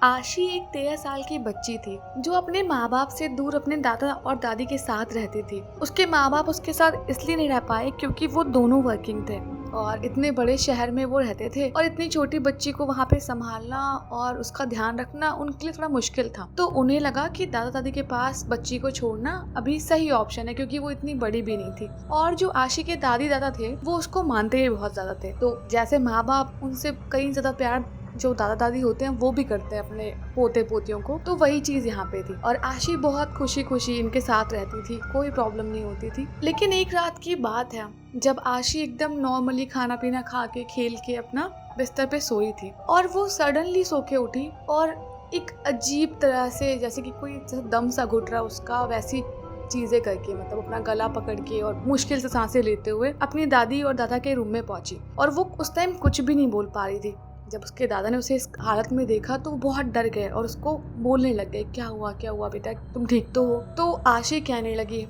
आशी एक 13 साल की बच्ची थी जो अपने माँ बाप से दूर अपने दादा और दादी के साथ रहती थी। उसके माँ बाप उसके साथ इसलिए नहीं रह पाए क्योंकि वो दोनों वर्किंग थे और इतने बड़े शहर में वो रहते थे और इतनी छोटी बच्ची को वहाँ पे संभालना और उसका ध्यान रखना उनके लिए थोड़ा मुश्किल था। तो उन्हें लगा कि दादा दादी के पास बच्ची को छोड़ना अभी सही ऑप्शन है क्योंकि वो इतनी बड़ी भी नहीं थी। और जो आशी के दादी दादा थे वो उसको मानते भी बहुत ज्यादा थे। तो जैसे माँ बाप उनसे कई ज्यादा प्यार जो दादा दादी होते हैं वो भी करते हैं अपने पोते पोतियों को, तो वही चीज यहाँ पे थी। और आशी बहुत खुशी खुशी इनके साथ रहती थी, कोई प्रॉब्लम नहीं होती थी। लेकिन एक रात की बात है जब आशी एकदम नॉर्मली खाना पीना खा के खेल के अपना बिस्तर पे सोई थी और वो सडनली सो के उठी और एक अजीब तरह से जैसे कि कोई दम सा घुट रहा उसका, वैसी चीजें करके मतलब अपना गला पकड़ के और मुश्किल से सांसें लेते हुए अपनी दादी और दादा के रूम में पहुंची। और वो उस टाइम कुछ भी नहीं बोल पा रही थी। जब उसके दादा ने उसे इस हालत में देखा तो वो बहुत डर गए और उसको बोलने लग गए, क्या हुआ बेटा, तुम ठीक तो हो? तो आशी कहने लगी,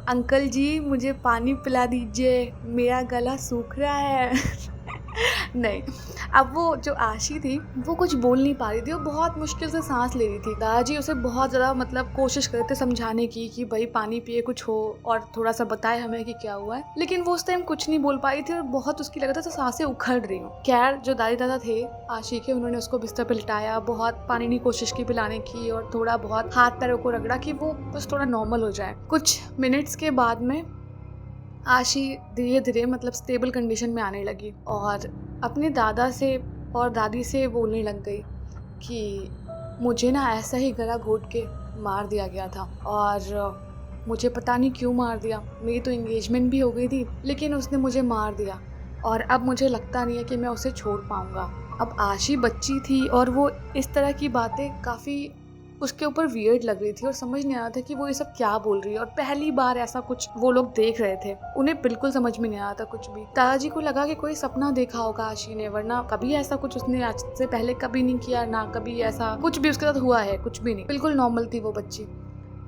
अंकल जी मुझे पानी पिला दीजिए, मेरा गला सूख रहा है। नहीं, अब वो जो आशी थी वो कुछ बोल नहीं पा रही थी, वो बहुत मुश्किल से सांस ले रही थी। दादाजी उसे बहुत ज़्यादा मतलब कोशिश कर रहे थे समझाने की कि भाई पानी पिए, कुछ हो और थोड़ा सा बताए हमें कि क्या हुआ है, लेकिन वो उस टाइम कुछ नहीं बोल पाई थी और बहुत उसकी लग रहा था सांसें उखड़ रही हूँ। खैर जो दादी दादा थे आशी के, उन्होंने उसको बिस्तर पर लिटाया, बहुत पानी की कोशिश की पिलाने की और थोड़ा बहुत हाथ पैरों को रगड़ा कि वो बस थोड़ा नॉर्मल हो जाए। कुछ मिनट्स के बाद में आशी धीरे धीरे मतलब स्टेबल कंडीशन में आने लगी और अपने दादा से और दादी से बोलने लग गई कि मुझे ना ऐसा ही गला घोट के मार दिया गया था और मुझे पता नहीं क्यों मार दिया। मेरी तो एंगेजमेंट भी हो गई थी लेकिन उसने मुझे मार दिया और अब मुझे लगता नहीं है कि मैं उसे छोड़ पाऊँगा। अब आशी बच्ची थी और वो इस तरह की बातें काफ़ी उसके ऊपर वियर्ड लग रही थी और समझ नहीं आ रहा था कि वो ये सब क्या बोल रही है। और पहली बार ऐसा कुछ वो लोग देख रहे थे, उन्हें बिल्कुल समझ में नहीं आ रहा था कुछ भी। दादाजी को लगा कि कोई सपना देखा होगा आशी ने, वरना कभी ऐसा कुछ उसने आज से पहले कभी नहीं किया, ना कभी ऐसा कुछ भी उसके साथ हुआ है, कुछ भी नहीं, बिल्कुल नॉर्मल थी वो बच्ची।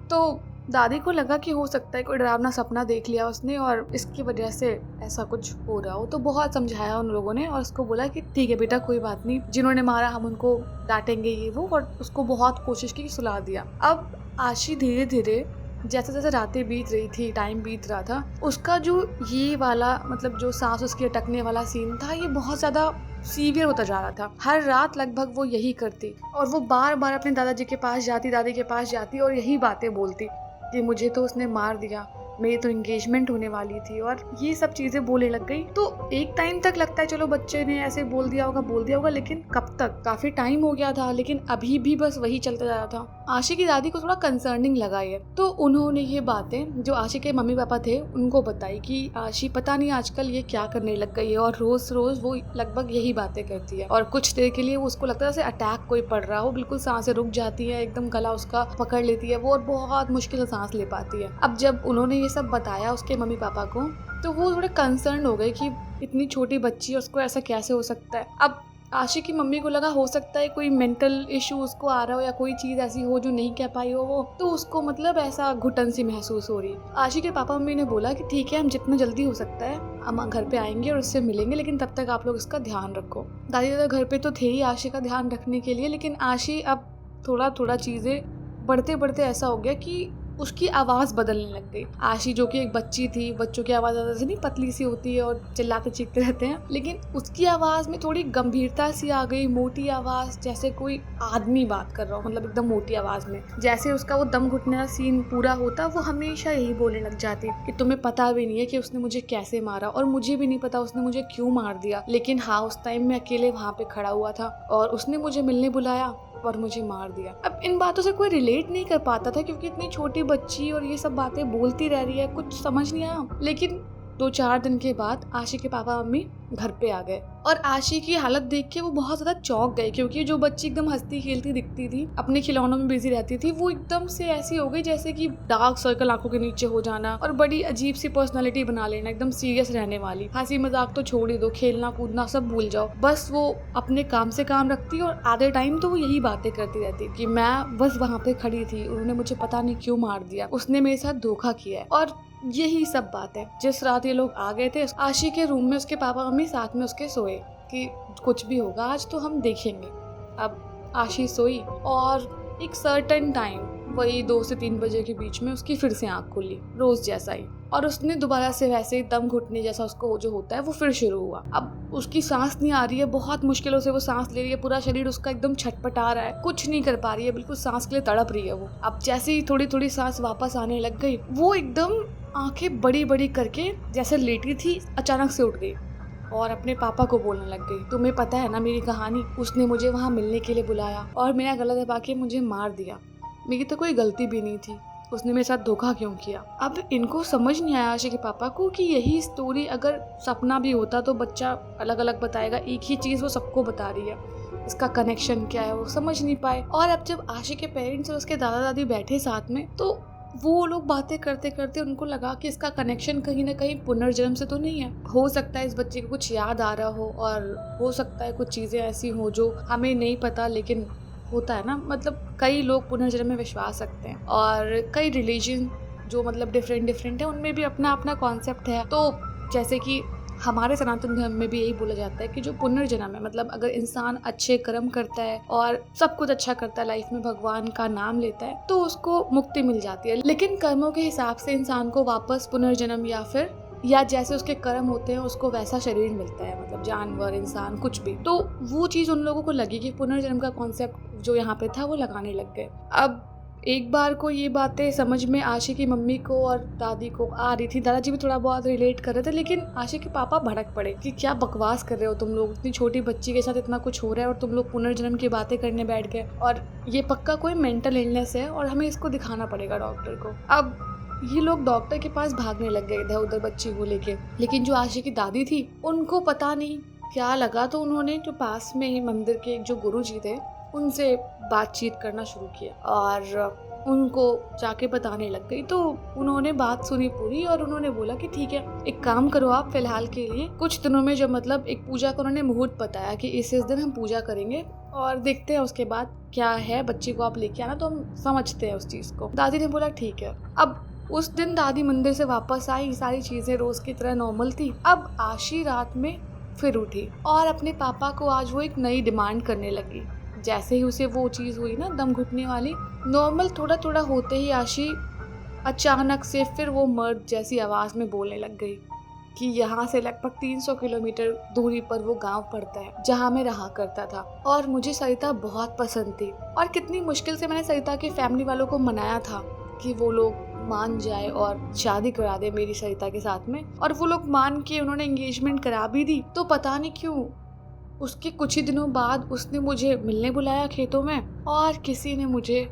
तो दादी को लगा कि हो सकता है कोई डरावना सपना देख लिया उसने और इसकी वजह से ऐसा कुछ हो रहा हो। तो बहुत समझाया उन लोगों ने और उसको बोला कि ठीक है बेटा, कोई बात नहीं, जिन्होंने मारा हम उनको डांटेंगे ये वो, और उसको बहुत कोशिश की, सुला दिया। अब आशी धीरे धीरे जैसे जैसे रातें बीत रही थी, टाइम बीत रहा था, उसका जो ये वाला मतलब जो सांस उसके अटकने वाला सीन था ये बहुत ज़्यादा सीवियर होता जा रहा था। हर रात लगभग वो यही करती और वो बार बार अपने दादाजी के पास जाती, दादी के पास जाती और यही बातें बोलती कि मुझे तो उसने मार दिया, मेरी तो एंगेजमेंट होने वाली थी, और ये सब चीजें बोलने लग गई। तो एक टाइम तक लगता है चलो बच्चे ने ऐसे बोल दिया होगा, लेकिन कब तक, काफी टाइम हो गया था लेकिन अभी भी बस वही चलता जा रहा था। आशी की दादी को थोड़ा कंसर्निंग लगा ये, तो उन्होंने ये बातें जो आशी के मम्मी पापा थे उनको बताई कि आशी पता नहीं आजकल ये क्या करने लग गई है और रोज रोज वो लगभग यही बातें करती है और कुछ देर के लिए उसको लगता है जैसे अटैक कोई पड़ रहा हो, बिल्कुल सांसें रुक जाती है, एकदम गला उसका पकड़ लेती है वो और बहुत मुश्किल से सांस ले पाती है। अब जब उन्होंने ये सब बताया उसके मम्मी पापा को तो वो थोड़े कंसर्न हो गए कि इतनी छोटी बच्ची, उसको ऐसा कैसे हो सकता है। अब आशी की मम्मी को लगा हो सकता है कोई मेंटल इशू उसको आ रहा हो या कोई चीज़ ऐसी हो जो नहीं कह पाई हो वो, तो उसको मतलब ऐसा घुटन सी महसूस हो रही। आशी के पापा मम्मी ने बोला कि ठीक है, हम जितना जल्दी हो सकता है हम घर पे आएंगे और उससे मिलेंगे, लेकिन तब तक आप लोग इसका ध्यान रखो। दादी दादा घर पे तो थे ही आशी का ध्यान रखने के लिए, लेकिन आशी अब थोड़ा थोड़ा चीज़ें बढ़ते बढ़ते ऐसा हो गया कि उसकी आवाज़ बदलने लग गई। आशी जो कि एक बच्ची थी, बच्चों की आवाज़ ज़्यादा से नहीं पतली सी होती है और चिल्लाते चीखते रहते हैं, लेकिन उसकी आवाज़ में थोड़ी गंभीरता सी आ गई, मोटी आवाज़, जैसे कोई आदमी बात कर रहा हो, मतलब एकदम मोटी आवाज़ में। जैसे उसका वो दम घुटने का सीन पूरा होता वो हमेशा यही बोलने लग जाती कि तुम्हें पता भी नहीं है कि उसने मुझे कैसे मारा और मुझे भी नहीं पता उसने मुझे क्यों मार दिया, लेकिन हाँ उस टाइम मैं अकेले वहाँ पे खड़ा हुआ था और उसने मुझे मिलने बुलाया और मुझे मार दिया। अब इन बातों से कोई रिलेट नहीं कर पाता था क्योंकि इतनी छोटी बच्ची और ये सब बातें बोलती रह रही है, कुछ समझ नहीं आया। लेकिन 2-4 दिन के बाद आशी के पापा मम्मी घर पे आ गए और आशी की हालत देख के वो बहुत ज्यादा चौंक गए क्योंकि जो बच्ची एकदम हंसती खेलती दिखती थी, अपने खिलौनों में बिजी रहती थी, वो एकदम से ऐसी हो गई जैसे कि डार्क सर्कल आंखों के नीचे हो जाना और बड़ी अजीब सी पर्सनालिटी बना लेना, एकदम सीरियस रहने वाली। हंसी मजाक तो छोड़ ही दो, खेलना कूदना सब भूल जाओ, बस वो अपने काम से काम रखती और आधे टाइम तो वो यही बातें करती रहती कि मैं बस वहाँ पे खड़ी थी, उन्होंने मुझे पता नहीं क्यों मार दिया, उसने मेरे साथ धोखा किया है। और यही सब बात है। जिस रात ये लोग आ गए थे आशी के रूम में, उसके पापा मम्मी साथ में उसके सोए कि कुछ भी होगा आज तो हम देखेंगे। अब आशी सोई और एक सर्टेन टाइम, वही 2 से 3 बजे के बीच में उसकी फिर से आँख खुली, रोज जैसा ही, और उसने दोबारा से वैसे ही दम घुटने जैसा उसको जो होता है वो फिर शुरू हुआ। अब उसकी सांस नहीं आ रही है, बहुत मुश्किलों से वो सांस ले रही है, पूरा शरीर उसका एकदम छटपटा रहा है, कुछ नहीं कर पा रही है, बिल्कुल सांस के लिए तड़प रही है वो। अब जैसे ही थोड़ी थोड़ी सांस वापस आने लग गई, वो एकदम आंखें बड़ी बड़ी करके जैसे लेटी थी अचानक से उठ गई और अपने पापा को बोलने लग गई, तुम्हें पता है ना मेरी कहानी, उसने मुझे वहाँ मिलने के लिए बुलाया और मेरा गला दबा के मुझे मार दिया, मेरी तो कोई गलती भी नहीं थी, उसने मेरे साथ धोखा क्यों किया। अब इनको समझ नहीं आया आशी के पापा को कि यही स्टोरी अगर सपना भी होता तो बच्चा अलग अलग बताएगा, एक ही चीज़ वो सबको बता रही है, इसका कनेक्शन क्या है वो समझ नहीं पाए। और अब जब आशी के पेरेंट्स और उसके दादा दादी बैठे साथ में, तो वो लोग बातें करते करते उनको लगा कि इसका कनेक्शन कहीं ना कहीं पुनर्जन्म से तो नहीं है, हो सकता है इस बच्चे को कुछ याद आ रहा हो और हो सकता है कुछ चीज़ें ऐसी हो जो हमें नहीं पता, लेकिन होता है ना, मतलब कई लोग पुनर्जन्म में विश्वास रखते हैं और कई रिलीजन जो मतलब डिफरेंट है उनमें भी अपना अपना कॉन्सेप्ट है। तो जैसे कि हमारे सनातन धर्म में भी यही बोला जाता है कि जो पुनर्जन्म है, मतलब अगर इंसान अच्छे कर्म करता है और सब कुछ अच्छा करता है लाइफ में, भगवान का नाम लेता है, तो उसको मुक्ति मिल जाती है। लेकिन कर्मों के हिसाब से इंसान को वापस पुनर्जन्म या जैसे उसके कर्म होते हैं उसको वैसा शरीर मिलता है, मतलब जानवर इंसान कुछ भी। तो वो चीज़ उन लोगों को लगी कि पुनर्जन्म का कॉन्सेप्ट जो यहाँ पे था वो लगाने लग गए। अब एक बार को ये बातें समझ में आशी की मम्मी को और दादी को आ रही थी, दादाजी भी थोड़ा बहुत रिलेट कर रहे थे, लेकिन आशी के पापा भड़क पड़े कि क्या बकवास कर रहे हो तुम लोग, इतनी छोटी बच्ची के साथ इतना कुछ हो रहा है और तुम लोग पुनर्जन्म की बातें करने बैठ गए, और ये पक्का कोई मेंटल इलनेस है और हमें इसको दिखाना पड़ेगा डॉक्टर को। अब ये लोग डॉक्टर के पास भागने लग गए इधर उधर बच्ची को लेके, लेकिन जो आशी की दादी थी उनको पता नहीं क्या लगा, तो उन्होंने जो पास में ही मंदिर के जो गुरुजी थे उनसे बातचीत करना शुरू किया और उनको जाके बताने लग गई। तो उन्होंने बात सुनी पूरी और उन्होंने बोला कि ठीक है, एक काम करो आप फिलहाल के लिए कुछ दिनों में, जब मतलब एक पूजा का उन्होंने मुहूर्त बताया कि इस दिन हम पूजा करेंगे और देखते हैं उसके बाद क्या है, बच्ची को आप लेके आना तो हम समझते हैं उस चीज़ को। दादी ने बोला ठीक है। अब उस दिन दादी मंदिर से वापस आई, सारी चीज़ें रोज़ की तरह नॉर्मल थी। अब आशी रात में फिर उठी और अपने पापा को आज वो एक नई डिमांड करने लगी। जैसे ही उसे वो चीज़ हुई ना दम घुटने वाली, नॉर्मल थोड़ा थोड़ा होते ही आशी अचानक से फिर वो मर्द जैसी आवाज़ में बोलने लग गई कि यहाँ से लगभग 300 किलोमीटर दूरी पर वो गांव पड़ता है जहाँ मैं रहा करता था और मुझे सरिता बहुत पसंद थी और कितनी मुश्किल से मैंने सरिता के फैमिली वालों को मनाया था कि वो लोग मान जाए और शादी करा दे मेरी सरिता के साथ में, और वो लोग मान के उन्होंने एंगेजमेंट करा भी दी। तो पता नहीं क्यों उसके कुछ ही दिनों बाद उसने मुझे मिलने बुलाया खेतों में और किसी ने मुझे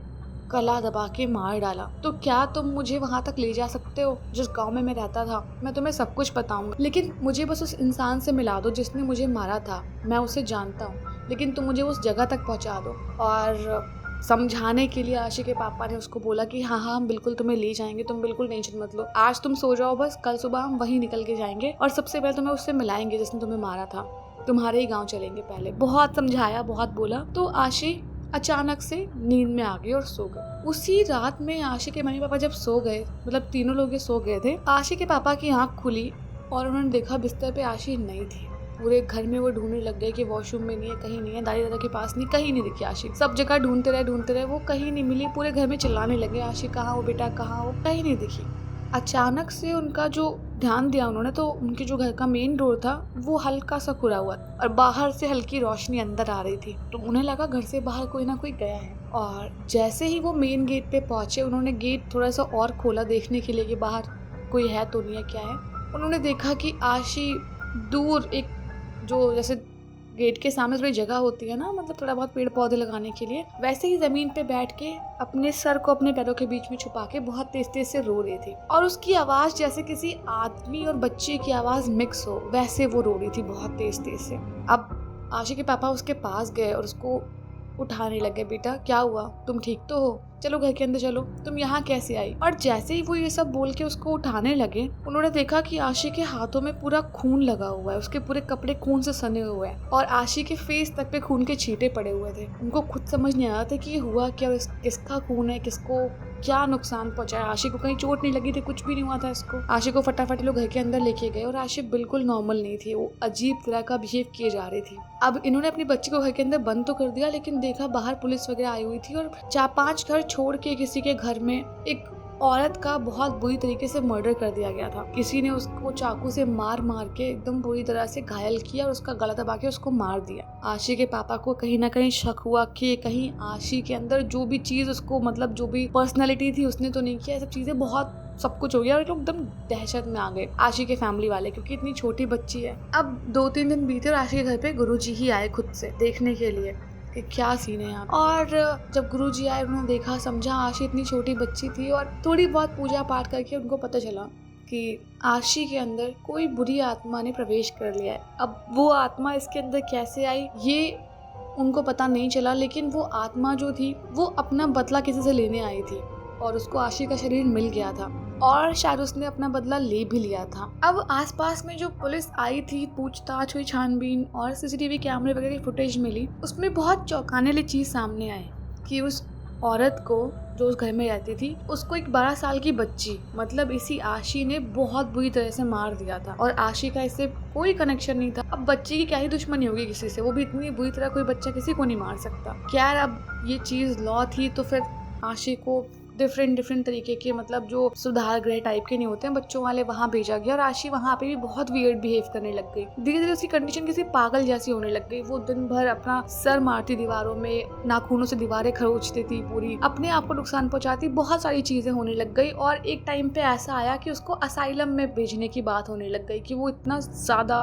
गला दबा के मार डाला। तो क्या तुम मुझे वहाँ तक ले जा सकते हो जिस गांव में मैं रहता था? मैं तुम्हें सब कुछ बताऊंगा, लेकिन मुझे बस उस इंसान से मिला दो जिसने मुझे मारा था, मैं उसे जानता हूँ, लेकिन तुम मुझे उस जगह तक पहुँचा दो। और समझाने के लिए आशी के पापा ने उसको बोला कि हाँ हम बिल्कुल तुम्हें ले जाएंगे, तुम बिल्कुल टेंशन मत लो, आज तुम सो जाओ बस, कल सुबह हम वहीं निकल के जाएंगे और सबसे पहले तुम्हें उससे मिलाएंगे जिसने तुम्हें मारा था, तुम्हारे ही गांव चलेंगे पहले। बहुत समझाया, बहुत बोला, तो आशी अचानक से नींद में आ गई और सो गई। उसी रात में आशी के मम्मी पापा जब सो गए, मतलब तीनों लोग सो गए थे, आशी के पापा की आंख खुली और उन्होंने देखा बिस्तर पे आशी नहीं थी। पूरे घर में वो ढूंढने लग गए कि वॉशरूम में नहीं है, कहीं नहीं है, दादी दादा के पास नहीं, कहीं नहीं दिखी आशी। सब जगह ढूंढते रहे, वो कहीं नहीं मिली। पूरे घर में चिल्लाने लगे, आशी कहाँ हो बेटा, कहाँ हो, कहीं नहीं दिखी। अचानक से उनका जो ध्यान दिया उन्होंने, तो उनके जो घर का मेन डोर था वो हल्का सा खुला हुआ और बाहर से हल्की रोशनी अंदर आ रही थी। तो उन्हें लगा घर से बाहर कोई ना कोई गया है। और जैसे ही वो मेन गेट पे पहुंचे, उन्होंने गेट थोड़ा सा और खोला देखने के लिए कि बाहर कोई है तो नहीं है, क्या है। उन्होंने देखा कि आशी दूर एक जो जैसे गेट के सामने थोड़ी जगह होती है ना, मतलब थोड़ा बहुत पेड़ पौधे लगाने के लिए, वैसे ही जमीन पे बैठ के अपने सर को अपने पैरों के बीच में छुपा के बहुत तेज तेज से रो रही थी। और उसकी आवाज जैसे किसी आदमी और बच्चे की आवाज मिक्स हो, वैसे वो रो रही थी बहुत तेज तेज से। अब आशी के पापा उसके पास गए और उसको उठाने लगे, बेटा क्या हुआ, तुम ठीक तो हो? चलो घर के अंदर चलो, तुम यहाँ कैसे आई। और जैसे ही वो ये सब बोल के उसको उठाने लगे, उन्होंने देखा कि आशी के हाथों में पूरा खून लगा हुआ है, उसके पूरे कपड़े खून से सने हुए हैं और आशी के फेस तक पे खून के छींटे पड़े हुए थे। उनको खुद समझ नहीं आ रहा था कि ये हुआ क्या, किसका खून है, किसको क्या नुकसान पहुंचाया। आशी को कहीं चोट नहीं लगी थी, कुछ भी नहीं हुआ था इसको। आशी को फटाफट लोग घर के अंदर लेके गए और आशी बिल्कुल नॉर्मल नहीं थी, वो अजीब तरह का बिहेव किए जा रही थी। अब इन्होंने अपनी बच्ची को घर के अंदर बंद तो कर दिया, लेकिन देखा बाहर पुलिस वगैरह आई हुई थी और 4-5 घर छोड़ के किसी के घर में एक औरत का बहुत बुरी तरीके से मर्डर कर दिया गया था। किसी ने उसको चाकू से मार के एकदम बुरी तरह से घायल किया और उसका गला दबा के उसको मार दिया। आशी के पापा को कहीं ना कहीं शक हुआ कि कहीं आशी के अंदर जो भी चीज उसको, मतलब जो भी पर्सनैलिटी थी उसने तो नहीं किया। सब चीजें बहुत सब कुछ हो गया और लोग एकदम दहशत में आ गए आशी के फैमिली वाले, क्योंकि इतनी छोटी बच्ची है। अब 2-3 दिन बीते और आशी के घर पे गुरुजी ही आए खुद से देखने के लिए कि क्या सीन है यहाँ। और जब गुरुजी आए, उन्होंने देखा, समझा आशी इतनी छोटी बच्ची थी और थोड़ी बहुत पूजा पाठ करके उनको पता चला कि आशी के अंदर कोई बुरी आत्मा ने प्रवेश कर लिया है। अब वो आत्मा इसके अंदर कैसे आई ये उनको पता नहीं चला, लेकिन वो आत्मा जो थी वो अपना बदला किसी से लेने आई थी और उसको आशी का शरीर मिल गया था और शायद उसने अपना बदला ले भी लिया था। अब आसपास में जो पुलिस आई थी, पूछताछ हुई, छानबीन और सीसीटीवी कैमरे वगैरह की फुटेज मिली, उसमें बहुत चौंकाने वाली चीज सामने आई कि उस औरत को जो उस घर में रहती थी, उसको एक 12 साल की बच्ची, मतलब इसी आशी ने बहुत बुरी तरह से मार दिया था और आशी का इससे कोई कनेक्शन नहीं था। अब बच्ची की क्या ही दुश्मनी होगी किसी से, वो भी इतनी बुरी तरह कोई बच्चा किसी को नहीं मार सकता। क्या अब ये चीज लॉ थी तो फिर आशी को डिफरेंट तरीके के, मतलब जो सुधार गृह टाइप के नहीं होते हैं बच्चों वाले, वहाँ भेजा गया और आशी वहाँ पे भी बहुत वियर्ड बिहेव करने लग गई। धीरे धीरे उसकी कंडीशन किसी पागल जैसी होने लग गई। वो दिन भर अपना सर मारती दीवारों में, नाखूनों से दीवारें खरोचती थी, पूरी अपने आप को नुकसान पहुंचाती, बहुत सारी चीजें होने लग गई। और एक टाइम पे ऐसा आया कि उसको असाइलम में भेजने की बात होने लग गई कि वो इतना ज्यादा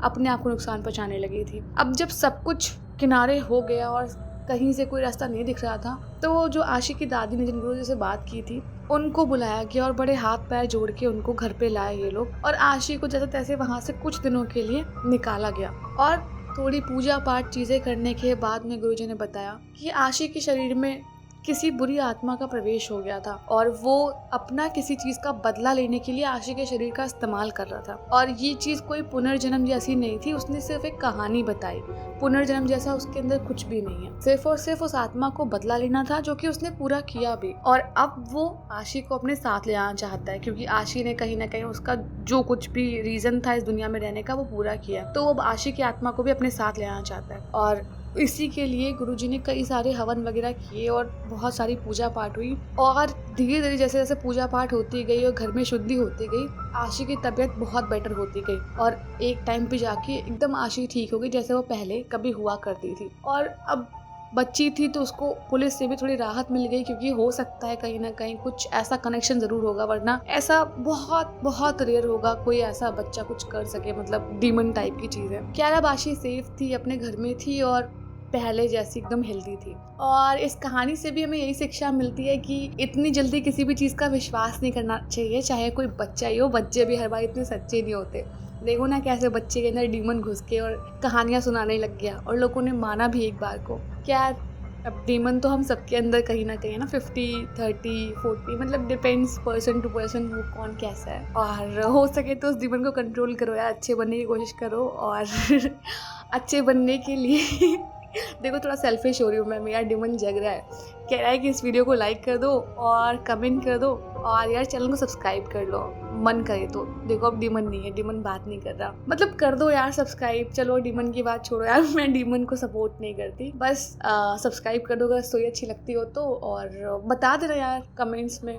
अपने आप को नुकसान पहुंचाने लगी थी। अब जब सब कुछ किनारे हो गया और कहीं से कोई रास्ता नहीं दिख रहा था, तो जो आशी की दादी ने जिन गुरुजी से बात की थी उनको बुलाया गया और बड़े हाथ पैर जोड़ के उनको घर पे लाए ये लोग और आशी को जैसे तैसे वहाँ से कुछ दिनों के लिए निकाला गया। और थोड़ी पूजा पाठ चीजें करने के बाद में गुरुजी ने बताया कि आशी के शरीर में किसी बुरी आत्मा का प्रवेश हो गया था और वो अपना किसी चीज का बदला लेने के लिए आशी के शरीर का इस्तेमाल कर रहा था। और ये चीज कोई पुनर्जन्म जैसी नहीं थी, उसने सिर्फ एक कहानी बताई। पुनर्जन्म जैसा उसके अंदर कुछ भी नहीं है, सिर्फ और सिर्फ उस आत्मा को बदला लेना था, जो कि उसने पूरा किया भी। और अब वो आशी को अपने साथ ले आना चाहता है, क्योंकि आशी ने कहीं ना कहीं उसका जो कुछ भी रीजन था इस दुनिया में रहने का वो पूरा किया, तो अब आशी की आत्मा को भी अपने साथ ले आना चाहता है। और इसी के लिए गुरुजी ने कई सारे हवन वगैरह किए और बहुत सारी पूजा पाठ हुई। और धीरे धीरे जैसे जैसे पूजा पाठ होती गई और घर में शुद्धि होती गई, आशी की तबीयत बहुत बेटर होती गई और एक टाइम पे जाके एकदम आशी ठीक हो गई, जैसे वो पहले कभी हुआ करती थी। और अब बच्ची थी तो उसको पुलिस से भी थोड़ी राहत मिल गई, क्योंकि हो सकता है कहीं ना कहीं कुछ ऐसा कनेक्शन जरूर होगा, वरना ऐसा बहुत बहुत रेयर होगा कोई ऐसा बच्चा कुछ कर सके, मतलब डीमन टाइप की चीज है। क्या अब आशी सेफ थी, अपने घर में थी और पहले जैसी एकदम हेल्दी थी। और इस कहानी से भी हमें यही शिक्षा मिलती है कि इतनी जल्दी किसी भी चीज़ का विश्वास नहीं करना चाहिए, चाहे कोई बच्चा ही हो। बच्चे भी हर बार इतने सच्चे नहीं होते। देखो ना कैसे बच्चे के अंदर डीमन घुस के और कहानियाँ सुनाने लग गया और लोगों ने माना भी एक बार को। क्या अब डीमन तो हम सबके अंदर कहीं ना कहीं है ना, 50-30-40, मतलब डिपेंड्स पर्सन टू पर्सन वो कौन कैसा है। और हो सके तो उस डीमन को कंट्रोल करो यार, अच्छे बनने की कोशिश करो। और अच्छे बनने के लिए देखो थोड़ा सेल्फिश हो रही हूँ मैं, मेरा डीमन जग रहा है, कह रहा है कि इस वीडियो को लाइक कर दो और कमेंट कर दो और यार चैनल को सब्सक्राइब कर लो, मन करे तो। देखो अब डीमन नहीं है, डीमन बात नहीं कर रहा, मतलब कर दो यार सब्सक्राइब। चलो डीमन की बात छोड़ो यार, मैं डीमन को सपोर्ट नहीं करती, बस सब्सक्राइब कर दो अगर स्टोरी अच्छी लगती हो तो। और बता देना यार कमेंट्स में